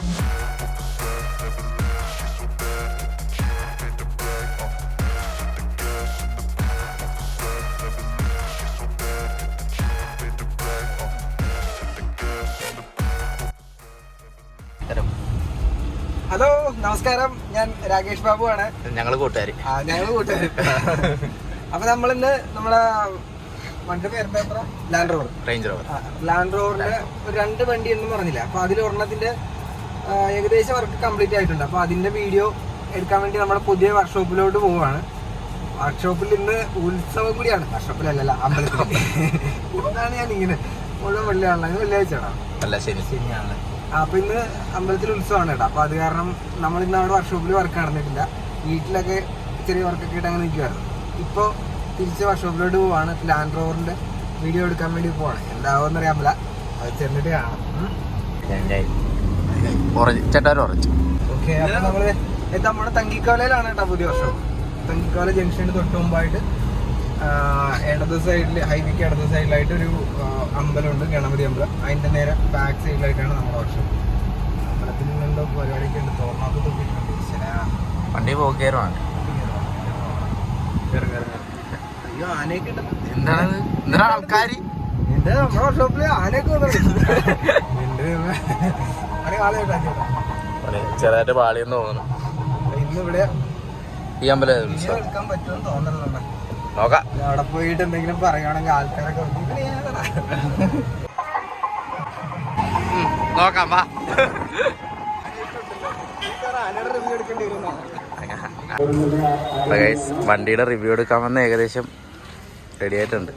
Hello നമസ്കാരം, ഞാൻ രാകേഷ് ബാബു ആണ്. ഞങ്ങള് കൂട്ടുകാര്. അപ്പൊ നമ്മളിന്ന് നമ്മളെ വണ്ടി പേരെന്താ? ലാൻഡ്രോവർ. ലാൻഡ്രോവറിന്റെ ഒരു 2 വണ്ടി എന്ന് പറഞ്ഞില്ല. അപ്പൊ അതിൽ ഒരെണ്ണത്തിന്റെ ഏകദേശം വർക്ക് കംപ്ലീറ്റ് ആയിട്ടുണ്ട്. അപ്പൊ അതിന്റെ വീഡിയോ എടുക്കാൻ വേണ്ടി നമ്മുടെ പുതിയ വർക്ക്ഷോപ്പിലോട്ട് പോവുകയാണ്. വർക്ക്ഷോപ്പിൽ ഇന്ന് ഉത്സവം കൂടിയാണ്. വർക്ക്ഷോപ്പിലല്ല, അമ്പലത്തിൽ. ഇന്നാണ് ഞാൻ ഇങ്ങനെ മുഴുവൻ വെള്ളിയാണല്ലോ, വെള്ളിയാഴ്ചയാണ്. ശരിയാണ്. അപ്പൊ ഇന്ന് അമ്പലത്തിൽ ഉത്സവമാണ് കേട്ടോ. അപ്പൊ അത് കാരണം നമ്മൾ ഇന്ന് അവിടെ വർക്ക്ഷോപ്പിൽ വർക്ക് നടന്നിട്ടില്ല. വീട്ടിലൊക്കെ ചെറിയ വർക്കൊക്കെ ഇട്ട് അങ്ങനെ നിൽക്കുമായിരുന്നു. ഇപ്പോൾ തിരിച്ച് വർക്ക്ഷോപ്പിലോട്ട് പോവാണ്. ലാൻഡ്രോവറിന്റെ വീഡിയോ എടുക്കാൻ വേണ്ടി പോവാണ്. എന്താവുമെന്ന് അറിയാമില്ല, അത് ചെന്നിട്ട് കാണാം. ഓക്കെ, അപ്പൊ നമ്മള് നമ്മുടെ തങ്കിക്കോലയിലാണ് കേട്ടോ പുതിയ വർക്ക്ഷോപ്പ്. തങ്കിക്കോല ജംഗ്ഷന് തൊട്ട് മുമ്പായിട്ട് ഇടത് സൈഡിൽ, ഹൈവേക്ക് ഇടത് സൈഡിലായിട്ട് ഒരു അമ്പലമുണ്ട്, ഗണപതി അമ്പലം. അതിന്റെ നേരെ ബാക്ക് സൈഡിലായിട്ടാണ് നമ്മുടെ വർഷം. അമ്പലത്തിൽ നിന്നെന്തോ പരിപാടിയൊക്കെ ഉണ്ട്. തോന്നാത്ത വണ്ടി പോക്കേറുമാണ്. അയ്യോ, ആനയൊക്കെ ഉണ്ട്. എന്താണ് ആൾക്കാര്? എന്റെ നമ്മുടെ വർക്ക്ഷോപ്പില് ആനയൊക്കെ വന്നിട്ടുണ്ട്. ചെറുതായിട്ട് പാളിയെന്ന് തോന്നുന്നു. ഇന്നിവിടെ ഈ അമ്പലം എടുക്കാൻ പറ്റുമെന്ന് തോന്നുന്നുണ്ട്. നോക്കാം. അവിടെ പോയിട്ട് എന്തെങ്കിലും പറയുകയാണെങ്കിൽ ആൾക്കാരൊക്കെ നോക്കാം. വണ്ടിയുടെ റിവ്യൂ എടുക്കാൻ വന്ന് ഏകദേശം റെഡി ആയിട്ടുണ്ട്.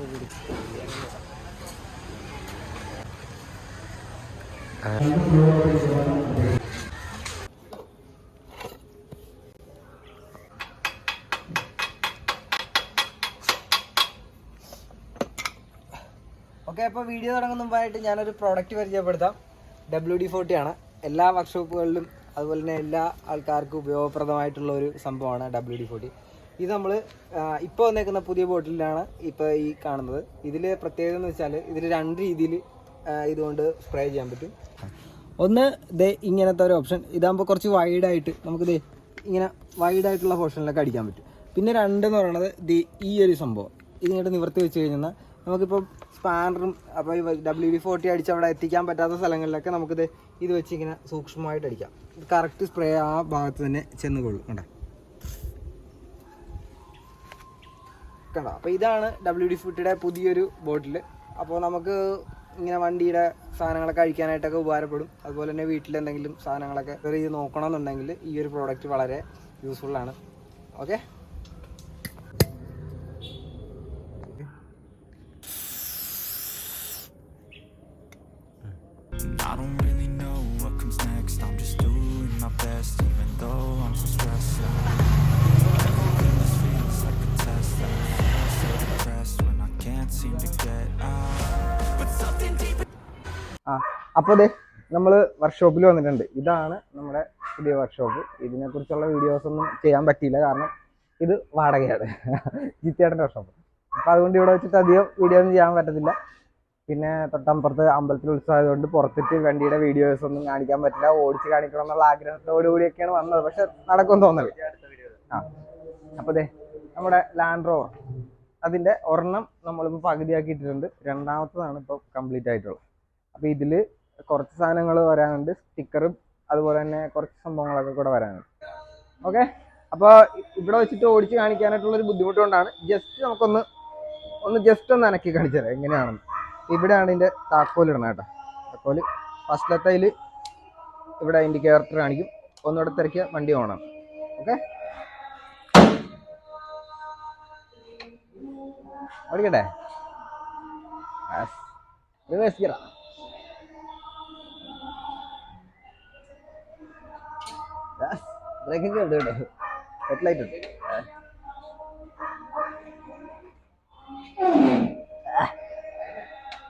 ഓക്കെ, അപ്പോൾ വീഡിയോ തുടങ്ങുന്ന മുമ്പായിട്ട് ഞാനൊരു പ്രോഡക്റ്റ് പരിചയപ്പെടുത്താം. WD-40 ആണ്. എല്ലാ വർക്ക്ഷോപ്പുകളിലും അതുപോലെ തന്നെ എല്ലാ ആൾക്കാർക്കും ഉപയോഗപ്രദമായിട്ടുള്ള ഒരു സംഭവമാണ് WD-40. ഇത് നമ്മൾ ഇപ്പോൾ വന്നേക്കുന്ന പുതിയ ബോട്ടിലാണ് ഇപ്പോൾ ഈ കാണുന്നത്. ഇതിൽ പ്രത്യേകത എന്ന് വെച്ചാൽ ഇതിൽ 2 രീതിയിൽ ഇതുകൊണ്ട് സ്പ്രേ ചെയ്യാൻ പറ്റും. ഒന്ന് ദേ ഇങ്ങനത്തെ ഒരു ഓപ്ഷൻ. ഇതാകുമ്പോൾ കുറച്ച് വൈഡായിട്ട് നമുക്ക് ദേ ഇങ്ങനെ വൈഡായിട്ടുള്ള പോർഷനിലൊക്കെ അടിക്കാൻ പറ്റും. പിന്നെ 2 എന്ന് പറയുന്നത് ഈ ഒരു സംഭവം. ഇതിങ്ങോട്ട് നിവർത്തി വെച്ച് കഴിഞ്ഞാൽ നമുക്കിപ്പോൾ സ്പാനറും അപ്പോൾ ഈ WD-40 അടിച്ച് അവിടെ എത്തിക്കാൻ പറ്റാത്ത സ്ഥലങ്ങളിലൊക്കെ നമുക്കിത് ഇത് വെച്ച് ഇങ്ങനെ സൂക്ഷ്മമായിട്ട് അടിക്കാം. ഇത് കറക്റ്റ് സ്പ്രേ ആ ഭാഗത്ത് തന്നെ ചെന്ന് കൊള്ളും. കണ്ടോ. അപ്പോൾ ഇതാണ് WD-40യുടെ പുതിയൊരു ബോട്ടിൽ. അപ്പോൾ നമുക്ക് ഇങ്ങനെ വണ്ടിയുടെ സാധനങ്ങളൊക്കെ അഴിക്കാനായിട്ടൊക്കെ ഉപകാരപ്പെടും. അതുപോലെ തന്നെ വീട്ടിലെന്തെങ്കിലും സാധനങ്ങളൊക്കെ ചെയ്ത് നോക്കണമെന്നുണ്ടെങ്കിൽ ഈ ഒരു പ്രോഡക്റ്റ് വളരെ യൂസ്ഫുള്ളാണ്. Okay, I don't really know what comes next. I'm just doing my best, even though I'm so stressed out. Everything just feels like a test. I feel so depressed when I can't seem to get out. But something deep. അപ്പോൾ അതെ, നമ്മൾ വർക്ക്ഷോപ്പിൽ വന്നിട്ടുണ്ട്. ഇതാണ് നമ്മുടെ പുതിയ workshop. ഇതിനെക്കുറിച്ചുള്ള വീഡിയോസൊന്നും ചെയ്യാൻ പറ്റിയില്ല, കാരണം ഇത് വാടകയാണ്. ജിത്തേട്ടൻ്റെ വർക്ക്ഷോപ്പ്. അപ്പോൾ അതുകൊണ്ട് ഇവിടെ വെച്ചിട്ട് അധികം വീഡിയോ ഒന്നും ചെയ്യാൻ പറ്റത്തില്ല. പിന്നെ തൊട്ടപ്പുറത്ത് അമ്പലത്തിൽ ഉത്സവമായതുകൊണ്ട് പുറത്തിട്ട് വണ്ടിയുടെ വീഡിയോസ് ഒന്നും കാണിക്കാൻ പറ്റില്ല. ഓടിച്ച് കാണിക്കണം എന്നുള്ള ആഗ്രഹത്തോടു കൂടിയൊക്കെയാണ് വന്നത്. പക്ഷെ നടക്കുമെന്ന് തോന്നല്. അപ്പോൾ അതെ, നമ്മുടെ ലാൻഡ്രോവർ അതിൻ്റെ ഒരെണ്ണം നമ്മളിപ്പോൾ പകുതിയാക്കിയിട്ടുണ്ട്. 2ാമത്തതാണ് ഇപ്പോൾ കംപ്ലീറ്റ് ആയിട്ടുള്ളത്. അപ്പോൾ ഇതിൽ കുറച്ച് സാധനങ്ങൾ വരാനുണ്ട്. സ്റ്റിക്കറും അതുപോലെ തന്നെ കുറച്ച് സംഭവങ്ങളൊക്കെ കൂടെ വരാനുണ്ട്. ഓക്കെ, അപ്പോൾ ഇവിടെ വെച്ചിട്ട് ഓടിച്ച് കാണിക്കാനായിട്ടുള്ളൊരു ബുദ്ധിമുട്ട് കൊണ്ടാണ് ജസ്റ്റ് നമുക്കൊന്ന് ജസ്റ്റ് ഒന്ന് അനക്കി കാണിച്ചു തരാം എങ്ങനെയാണെന്ന്. ഇവിടെയാണ് ഇതിൻ്റെ താക്കോൽ ഇടണം കേട്ടോ. താക്കോൽ ഫസ്റ്റിലത്തയിൽ ഇവിടെ ഇൻഡിക്കേറ്റർ കാണിക്കും. ഒന്നുകൂടെ തിരക്കിയ വണ്ടി ഓണാണ്. ഓക്കെ, ഓടിക്കട്ടെ. ബ്രേക്കൊക്കെ ഉണ്ട് കേട്ടോ. ഹെഡ്ലൈറ്റ് ഉണ്ട്.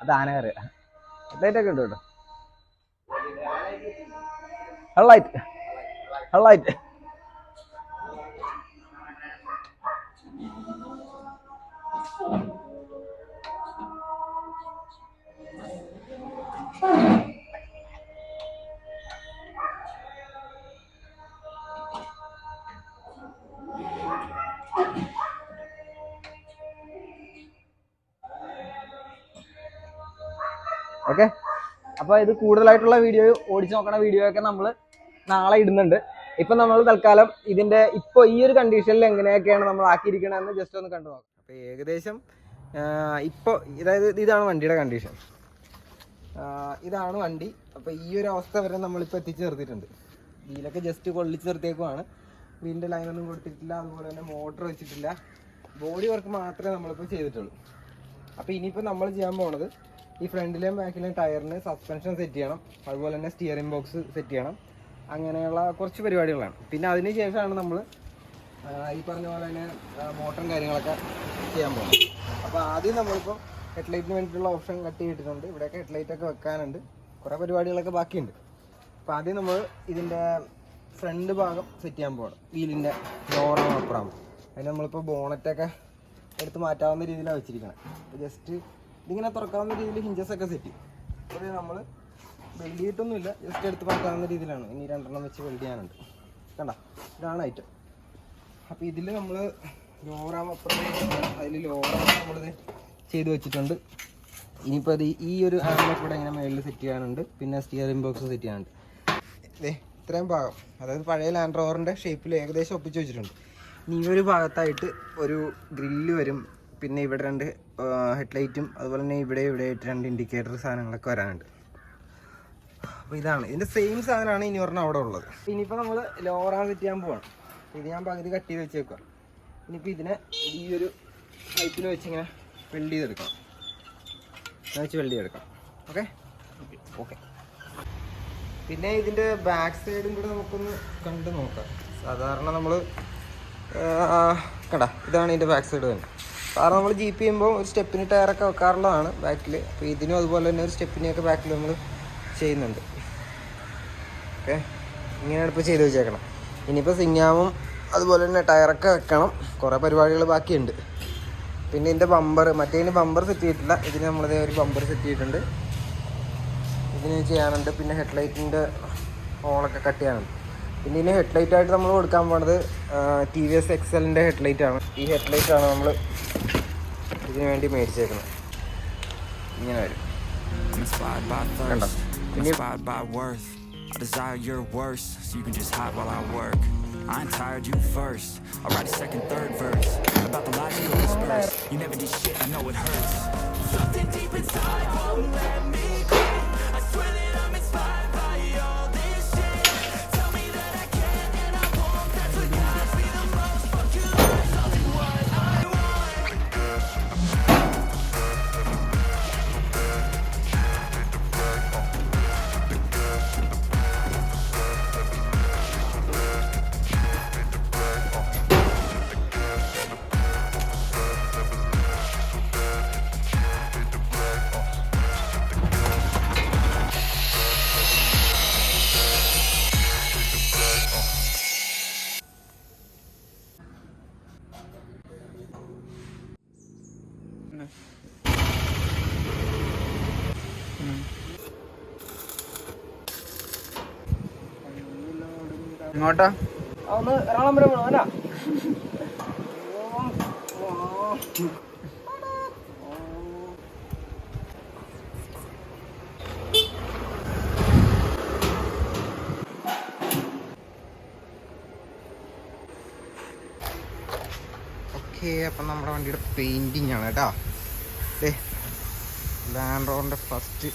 അത് ആന കയറിയ ഹെഡ്ലൈറ്റൊക്കെ ഉണ്ട് കേട്ടോ. ഹെഡ്ലൈറ്റ് അപ്പോൾ ഇത് കൂടുതലായിട്ടുള്ള വീഡിയോ ഓടിച്ച് നോക്കണ വീഡിയോ ഒക്കെ നമ്മൾ നാളെ ഇടുന്നുണ്ട്. ഇപ്പം നമ്മൾ തൽക്കാലം ഇതിൻ്റെ ഇപ്പോൾ ഈ ഒരു കണ്ടീഷനിൽ എങ്ങനെയൊക്കെയാണ് നമ്മൾ ആക്കിയിരിക്കണമെന്ന് ജസ്റ്റ് ഒന്ന് കണ്ടു നോക്കാം. അപ്പോൾ ഏകദേശം ഇപ്പോൾ ഇതാണ് വണ്ടിയുടെ കണ്ടീഷൻ. ഇതാണ് വണ്ടി. അപ്പോൾ ഈ ഒരു അവസ്ഥ വരെ നമ്മളിപ്പോൾ എത്തിച്ച് നിർത്തിയിട്ടുണ്ട്. വീലൊക്കെ ജസ്റ്റ് കൊള്ളിച്ച് നിർത്തിയേക്കുവാണ്. വീലിൻ്റെ ലൈനൊന്നും കൊടുത്തിട്ടില്ല, അതുപോലെ തന്നെ മോട്ടർ വെച്ചിട്ടില്ല. ബോഡി വർക്ക് മാത്രമേ നമ്മളിപ്പോൾ ചെയ്തിട്ടുള്ളൂ. അപ്പോൾ ഇനിയിപ്പോൾ നമ്മൾ ചെയ്യാൻ പോകുന്നത് ഈ ഫ്രണ്ടിലെയും ബാക്കിലെയും ടയറിന് സസ്പെൻഷൻ സെറ്റ് ചെയ്യണം, അതുപോലെ തന്നെ സ്റ്റിയറിംഗ് ബോക്സ് സെറ്റ് ചെയ്യണം. അങ്ങനെയുള്ള കുറച്ച് പരിപാടികളാണ്. പിന്നെ അതിന് ശേഷമാണ് നമ്മൾ ഈ പറഞ്ഞ പോലെ തന്നെ മോട്ടറും കാര്യങ്ങളൊക്കെ ചെയ്യാൻ പോകുന്നത്. അപ്പോൾ ആദ്യം നമ്മളിപ്പോൾ ഹെഡ്ലൈറ്റിന് വേണ്ടിയിട്ടുള്ള ഓപ്ഷൻ കട്ട് ചെയ്തിട്ടുണ്ട്. ഇവിടെയൊക്കെ ഹെഡ്ലൈറ്റൊക്കെ വെക്കാനുണ്ട്, കുറേ പരിപാടികളൊക്കെ ബാക്കിയുണ്ട്. അപ്പോൾ ആദ്യം നമ്മൾ ഇതിൻ്റെ ഫ്രണ്ട് ഭാഗം സെറ്റ് ചെയ്യാൻ പോകണം. വീലിൻ്റെ ലോറാണ് അപ്പുറം. അതിന് നമ്മളിപ്പോൾ ബോണറ്റൊക്കെ എടുത്ത് മാറ്റാവുന്ന രീതിയിലാണ് വെച്ചിരിക്കണം. അപ്പോൾ ജസ്റ്റ് ഇതിങ്ങനെ തുറക്കാവുന്ന രീതിയിൽ ഹിഞ്ചസൊക്കെ സെറ്റ് ചെയ്യും. അപ്പോൾ നമ്മൾ വെൽഡ് ചെയ്തിട്ടൊന്നുമില്ല, ജസ്റ്റ് എടുത്ത് മാറ്റാവുന്ന രീതിയിലാണ്. ഇനി 2 വെച്ച് വെൽഡ് ചെയ്യാനുണ്ട്. കണ്ട, ഇതാണ് ഐറ്റം. അപ്പോൾ ഇതിൽ നമ്മൾ ലോറാം അപ്പുറം, അതിൽ ലോറാം നമ്മളിത് ചെയ്ത് വെച്ചിട്ടുണ്ട്. ഇനിയിപ്പോൾ അത് ഈ ഒരു ആംബിളൊക്കെ കൂടെ ഇങ്ങനെ മേളിൽ സെറ്റ് ചെയ്യാനുണ്ട്. പിന്നെ സ്റ്റിയറിംഗ് ബോക്സ് സെറ്റ് ചെയ്യാനുണ്ട്. ഇത്രയും ഭാഗം, അതായത് പഴയ ലാൻഡ്രോവറിൻ്റെ ഷേപ്പിൽ ഏകദേശം ഒപ്പിച്ച് വെച്ചിട്ടുണ്ട്. ഇനി ഈ ഒരു ഭാഗത്തായിട്ട് ഒരു ഗ്രില്ല് വരും. പിന്നെ ഇവിടെ 2 ഹെഡ്ലൈറ്റും അതുപോലെ തന്നെ ഇവിടെ 2 ഇൻഡിക്കേറ്റർ സാധനങ്ങളൊക്കെ വരാനുണ്ട്. അപ്പോൾ ഇതാണ് ഇതിൻ്റെ സെയിം സാധനമാണ് ഇനി പറഞ്ഞാൽ അവിടെ ഉള്ളത്. ഇനിയിപ്പോൾ നമ്മൾ ലോറാൻ സെറ്റ് ചെയ്യാൻ പോവാണ്. ഇത് ഞാൻ പകുതി കട്ട് ചെയ്ത് വെച്ചേക്കുക. ഇനിയിപ്പോൾ ഇതിനെ ഈ ഒരു ഹൈറ്റിൽ വെച്ചിങ്ങനെ വെൽഡ് ചെയ്തെടുക്കണം. വെൽഡ് ചെയ്തെടുക്കാം. Okay okay. പിന്നെ ഇതിൻ്റെ ബാക്ക് സൈഡും കൂടെ നമുക്കൊന്ന് കണ്ട് നോക്കാം. സാധാരണ നമ്മൾ കണ്ട, ഇതാണ് ഇതിൻ്റെ ബാക്ക് സൈഡ് തന്നെ. കാരണം നമ്മൾ ജീപ്പ് ചെയ്യുമ്പോൾ ഒരു സ്റ്റെപ്പിന് ടയറൊക്കെ വെക്കാറുള്ളതാണ് ബാക്കിൽ. അപ്പോൾ ഇതിനും അതുപോലെ തന്നെ ഒരു സ്റ്റെപ്പിനെയൊക്കെ ബാക്കിൽ നമ്മൾ ചെയ്യുന്നുണ്ട്. ഓക്കെ, ഇങ്ങനെയാണ് ഇപ്പോൾ ചെയ്ത് വെച്ചേക്കണം. ഇനിയിപ്പോൾ സിങ്ങാമും അതുപോലെ തന്നെ ടയറൊക്കെ വെക്കണം. കുറേ പരിപാടികൾ ബാക്കിയുണ്ട്. പിന്നെ ഇതിൻ്റെ ബമ്പർ, മറ്റേതിന് ബമ്പർ സെറ്റ് ചെയ്തിട്ടില്ല. ഇതിന് നമ്മളിതേ ഒരു ബമ്പർ സെറ്റ് ചെയ്തിട്ടുണ്ട്. ഇതിന് ചെയ്യാനുണ്ട്. പിന്നെ ഹെഡ്ലൈറ്റിൻ്റെ ഹോളൊക്കെ കട്ട് ചെയ്യാനുണ്ട്. പിന്നെ ഇതിന് ഹെഡ്ലൈറ്റായിട്ട് നമ്മൾ കൊടുക്കാൻ പോകുന്നത് TVS XLൻ്റെ ഹെഡ്ലൈറ്റാണ്. ഈ ഹെഡ്ലൈറ്റാണ് നമ്മൾ ഇതിന് വേണ്ടി മേടിച്ചേക്കുന്നത്. ഇങ്ങനെ വരും. കണ്ടോ? പിന്നെ I desire your worst, so you can just hide while I work. I ain't tired, you first. I'll write a second, third verse about the lies you disperse. You never did shit, I know it hurts. Something deep inside won't let me quit. I swear that I'm inspired by all this shit. Tell me that I can and I won't. That's what drives me the most. Fuck you, that's only what I want. ഇങ്ങോട്ടാ ഒന്ന് എറണാകുളം വരെ പോകണം അല്ല. Okay, അപ്പം നമ്മുടെ വണ്ടിയുടെ painting ആണ് കേട്ടോ. ലാൻഡ്രോവറിൻ്റെ ഫസ്റ്റ്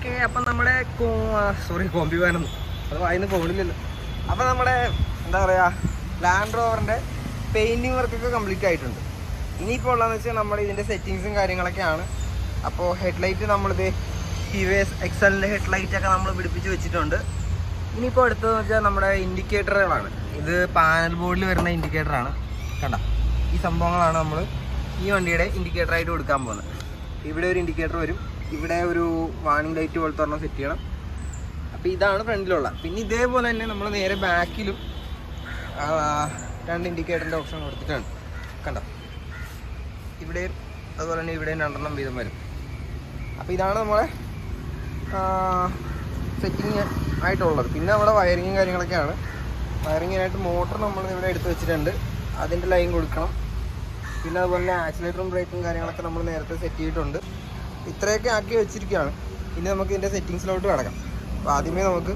ഓക്കെ, അപ്പം നമ്മുടെ കോമ്പി വാനൊന്നും അത് വായിന്ന് പോകണില്ലല്ലോ. അപ്പം നമ്മുടെ എന്താ പറയുക, ലാൻഡ് റോവറിൻ്റെ പെയിൻറ്റിങ് വർക്കൊക്കെ കംപ്ലീറ്റ് ആയിട്ടുണ്ട്. ഇനിയിപ്പോൾ ഉള്ളതെന്ന് വെച്ചാൽ നമ്മുടെ ഇതിൻ്റെ സെറ്റിങ്സും കാര്യങ്ങളൊക്കെയാണ്. അപ്പോൾ ഹെഡ്ലൈറ്റ് നമ്മളിത് TVS XLൻ്റെ ഹെഡ്ലൈറ്റൊക്കെ നമ്മൾ പിടിപ്പിച്ച് വെച്ചിട്ടുണ്ട്. ഇനിയിപ്പോൾ അടുത്തതെന്ന് വെച്ചാൽ നമ്മുടെ ഇൻഡിക്കേറ്ററുകളാണ്. ഇത് പാനൽ ബോർഡിൽ വരുന്ന ഇൻഡിക്കേറ്ററാണ്. കണ്ട ഈ സംഭവങ്ങളാണ് നമ്മൾ ഈ വണ്ടിയുടെ ഇൻഡിക്കേറ്ററായിട്ട് കൊടുക്കാൻ പോകുന്നത്. ഇവിടെ ഒരു ഇൻഡിക്കേറ്റർ വരും, ഇവിടെ ഒരു വാർണിംഗ് ലൈറ്റ് പോലത്തെ ഒരെണ്ണം സെറ്റ് ചെയ്യണം. അപ്പോൾ ഇതാണ് ഫ്രണ്ടിലുള്ള. പിന്നെ ഇതേപോലെ തന്നെ നമ്മൾ നേരെ ബാക്കിലും 2 ഇൻഡിക്കേറ്ററിൻ്റെ ഓപ്ഷൻ കൊടുത്തിട്ടാണ്. കണ്ടോ, ഇവിടെയും അതുപോലെ തന്നെ ഇവിടെയും 2 വീതം വരും. അപ്പോൾ ഇതാണ് നമ്മളെ സെറ്റിങ് ആയിട്ടുള്ളത്. പിന്നെ നമ്മുടെ വയറിങ്ങും കാര്യങ്ങളൊക്കെയാണ്. വയറിങ്ങിനായിട്ട് മോട്ടർ നമ്മൾ ഇവിടെ എടുത്ത് വെച്ചിട്ടുണ്ട്, അതിൻ്റെ ലൈൻ കൊടുക്കണം. പിന്നെ അതുപോലെ തന്നെ ആക്സിലേറ്ററും ബ്രേക്കും കാര്യങ്ങളൊക്കെ നമ്മൾ നേരത്തെ സെറ്റ് ചെയ്തിട്ടുണ്ട്. ഇത്രയൊക്കെ ആക്കി വെച്ചിരിക്കുകയാണ്. ഇനി നമുക്ക് ഇതിൻ്റെ സെറ്റിങ്സിലോട്ട് കിടക്കാം. അപ്പോൾ ആദ്യമേ നമുക്ക്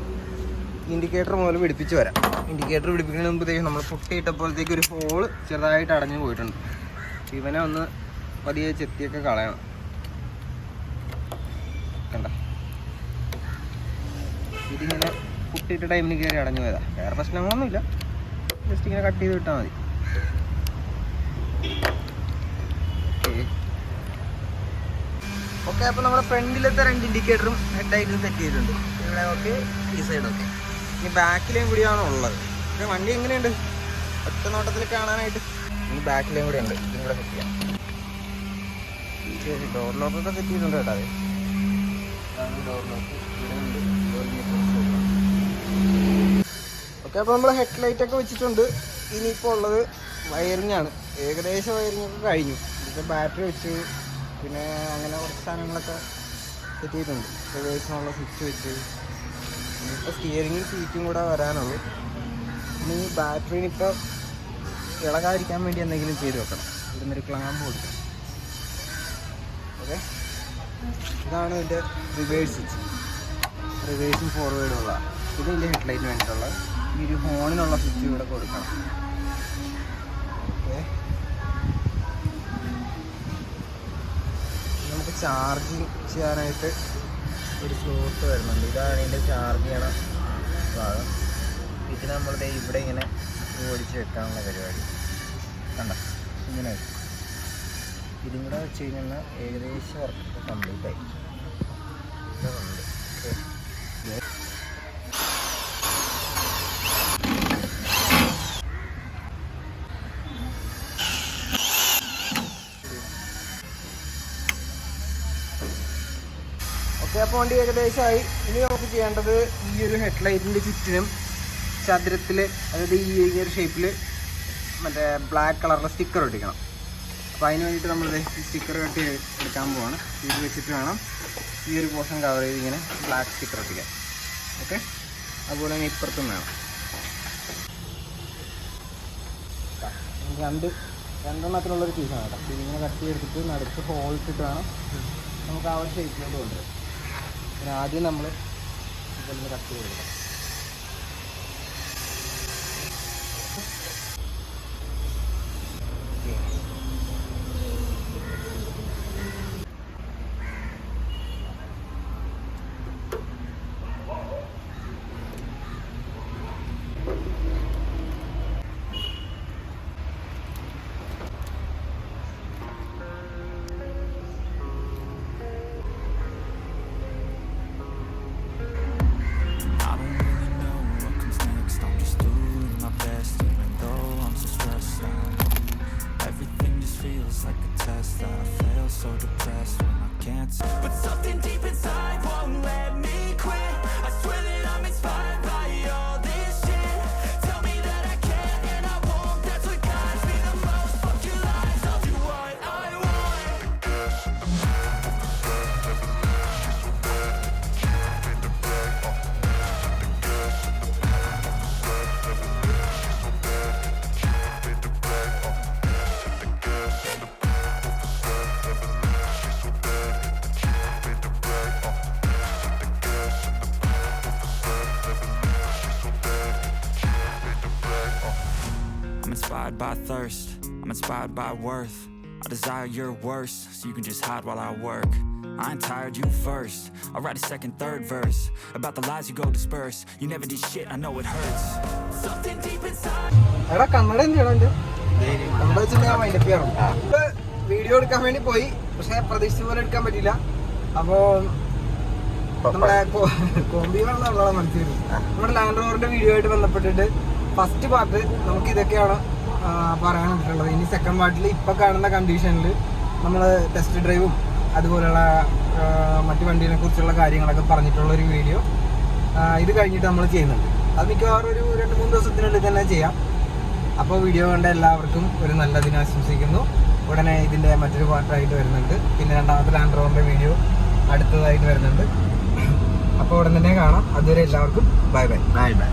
ഇൻഡിക്കേറ്റർ മുതൽ പിടിപ്പിച്ച് വരാം. ഇൻഡിക്കേറ്റർ പിടിപ്പിക്കുന്നതിന് മുമ്പത്തേക്കും നമ്മൾ പൊട്ടിയിട്ടപ്പോഴത്തേക്ക് ഒരു ഹോള് ചെറുതായിട്ട് അടഞ്ഞു പോയിട്ടുണ്ട്. ഇവനെ ഒന്ന് പതിയെ ചെത്തിയൊക്കെ കളയണം. കണ്ട, ഇതിങ്ങനെ പൊട്ടിയിട്ട ടൈമിന് കയറി അടഞ്ഞു പോയതാണ്. വേറെ പ്രശ്നങ്ങളൊന്നുമില്ല, ജസ്റ്റ് ഇങ്ങനെ കട്ട് ചെയ്ത് വിട്ടാൽ മതി. ഓക്കെ, അപ്പോൾ നമ്മുടെ ഫ്രണ്ടിലത്തെ 2 ഇൻഡിക്കേറ്ററും ഹെഡായിട്ടും സെറ്റ് ചെയ്തിട്ടുണ്ട്. ഇവിടെ ഓക്കെ, ഈ സൈഡ് ഓക്കെ. ഇനി ബാക്കിലേയും കൂടിയാണ് ഉള്ളത്. പക്ഷേ വണ്ടി എങ്ങനെയുണ്ട് ഒറ്റ നോട്ടത്തിൽ കാണാനായിട്ട്? ഇനി ബാക്കിലേയും കൂടെ ഉണ്ട്, ഇതും കൂടെ സെറ്റ് ചെയ്യാം. ഡോർ ലോക്കൊക്കെ സെറ്റ് ചെയ്തിട്ടുണ്ട് കേട്ടോ. അതാണ് ഡോർ ലോക്ക്. ഇവിടെ ഉണ്ട് ഓക്കെ. അപ്പോൾ നമ്മൾ ഹെഡ് ലൈറ്റൊക്കെ വെച്ചിട്ടുണ്ട്. ഇനിയിപ്പോൾ ഉള്ളത് വയറിങ്ങാണ്. ഏകദേശം വയറിങ്ങൊക്കെ കഴിഞ്ഞു. ഇതിപ്പോൾ ബാറ്ററി വെച്ച് പിന്നെ അങ്ങനെ കുറച്ച് സാധനങ്ങളൊക്കെ സെറ്റ് ചെയ്തിട്ടുണ്ട്. റിവേഴ്സിനുള്ള സ്വിച്ച് വെച്ച് ഇനിയിപ്പോൾ സ്റ്റിയറിംഗും സീറ്റും കൂടെ വരാനുള്ളൂ. ഇനി ബാറ്ററിനിപ്പോൾ ഇളകാതിരിക്കാൻ വേണ്ടി എന്തെങ്കിലും ചെയ്ത് വെക്കണം. ഇവിടുന്നൊരു ക്ലാമ്പ് കൊടുക്കണം. ഓക്കെ, ഇതാണ് ഇതിൻ്റെ റിവേഴ്സ് സ്വിച്ച്. റിവേഴ്സും ഫോർവേഡും ഉള്ള ഇത് ഇതിൻ്റെ ഹെഡ്ലൈറ്റിന് വേണ്ടിയിട്ടുള്ള ഈ ഒരു ഹോണിനുള്ള സ്വിച്ച് ഇവിടെ കൊടുക്കണം. ഓക്കെ, നമുക്ക് ചാർജിങ് ചെയ്യാനായിട്ട് ഒരു സ്ലോട്ട് വരുന്നുണ്ട്. ഇതാണ് ഇതിൻ്റെ ചാർജ് ചെയ്യണ ഭാഗം. ഇത് നമ്മളിത് ഇവിടെ ഇങ്ങനെ ഓടിച്ച് വെക്കാനുള്ള പരിപാടി. കണ്ട, ഇങ്ങനെ ഇതും കൂടെ വെച്ച് കഴിഞ്ഞാൽ ഏകദേശം വർക്കൊക്കെ കംപ്ലീറ്റ് ആയി. ഇതുണ്ട്. Okay, okay. അപ്പോൾ വണ്ടി ഏകദേശമായി. ഇനി നമുക്ക് ചെയ്യേണ്ടത് ഈ ഒരു ഹെഡ്ലൈറ്റിൻ്റെ ചുറ്റിനും ചതുരത്തിൽ, അതായത് ഈ ഒരു ഷേപ്പിൽ മറ്റേ ബ്ലാക്ക് കളറിലെ സ്റ്റിക്കർ ഒട്ടിക്കണം. അപ്പോൾ അതിന് വേണ്ടിയിട്ട് നമ്മൾ ഈ സ്റ്റിക്കർ കട്ട് എടുക്കാൻ പോവാണ്. ഇത് വെച്ചിട്ട് വേണം ഈ ഒരു പോർഷൻ കവർ ചെയ്ത് ഇങ്ങനെ ബ്ലാക്ക് സ്റ്റിക്കർ ഒട്ടിക്കാൻ. ഓക്കെ, അതുപോലെ തന്നെ ഇപ്പുറത്തും വേണം. രണ്ടെണ്ണത്തിനുള്ളൊരു പീസാണ് കേട്ടോ. ഇതിങ്ങനെ കട്ട് ചെയ്തെടുത്തിട്ട് നടുക്ക് ഹോൾ ഇട്ടിട്ട് വേണം നമുക്ക് ആ ഒരു ഷേപ്പിലോട്ട് കൊണ്ടുവരാം. പിന്നെ ആദ്യം നമ്മൾ ഇതൊന്ന് കട്ട് ചെയ്തെടുക്കാം. But something deep inside won't let me quit. I swear that I'm inspired by all this shit. Tell me that I can and I won't. That's what guides me the most. Fuck your lies, I'll do what I want. I'm inspired by thirst, I'm inspired by worth. I desire your worst, so you can just hide while I work. I ain't tired, you first. I'll write a second, third verse about the lies you go disperse. You never did shit, I know it hurts. Something deep inside. എടാ കണ്ണട എന്തിനാണ് എൻ്റെ കണ്ണട വെച്ചിട്ട് ഞാൻ wind up ചെയ്യണം. Video എടുക്കാൻ വേണ്ടി പോയി, പക്ഷെ പ്രതീക്ഷിച്ച പോലെ എടുക്കാൻ പറ്റിയില്ല. അപ്പോൾ നമ്മുടെ കോമ്പി വെള്ളമുള്ള മനസ്സിൽ നമ്മുടെ ലാൻഡ് റോവറിന്റെ വീഡിയോ ആയിട്ട് ബന്ധപ്പെട്ടിട്ട് ഫസ്റ്റ് പാർട്ട് നമുക്ക് ഇതൊക്കെയാണ് പറയാൻ പറ്റിയിട്ടുള്ളത്. ഇനി സെക്കൻഡ് പാർട്ടിൽ ഇപ്പം കാണുന്ന കണ്ടീഷനിൽ നമ്മൾ ടെസ്റ്റ് ഡ്രൈവും അതുപോലെയുള്ള മറ്റു വണ്ടീനെ കുറിച്ചുള്ള കാര്യങ്ങളൊക്കെ പറഞ്ഞിട്ടുള്ളൊരു വീഡിയോ ഇത് കഴിഞ്ഞിട്ട് നമ്മൾ ചെയ്യുന്നുണ്ട്. അത് മിക്കവാറും ഒരു 2-3 ദിവസത്തിനുള്ളിൽ തന്നെ ചെയ്യാം. അപ്പോൾ വീഡിയോ കണ്ട എല്ലാവർക്കും ഒരു നല്ല ദിനം ആശംസിക്കുന്നു. ഉടനെ ഇതിൻ്റെ മറ്റൊരു പാർട്ടായിട്ട് വരുന്നുണ്ട്. പിന്നെ രണ്ടാമത്തെ ലാൻഡ് റോവറിൻ്റെ വീഡിയോ അടുത്തതായിട്ട് വരുന്നുണ്ട്. അപ്പോൾ ഉടൻ തന്നെ കാണാം. അതുവരെ എല്ലാവർക്കും ബൈ ബൈ.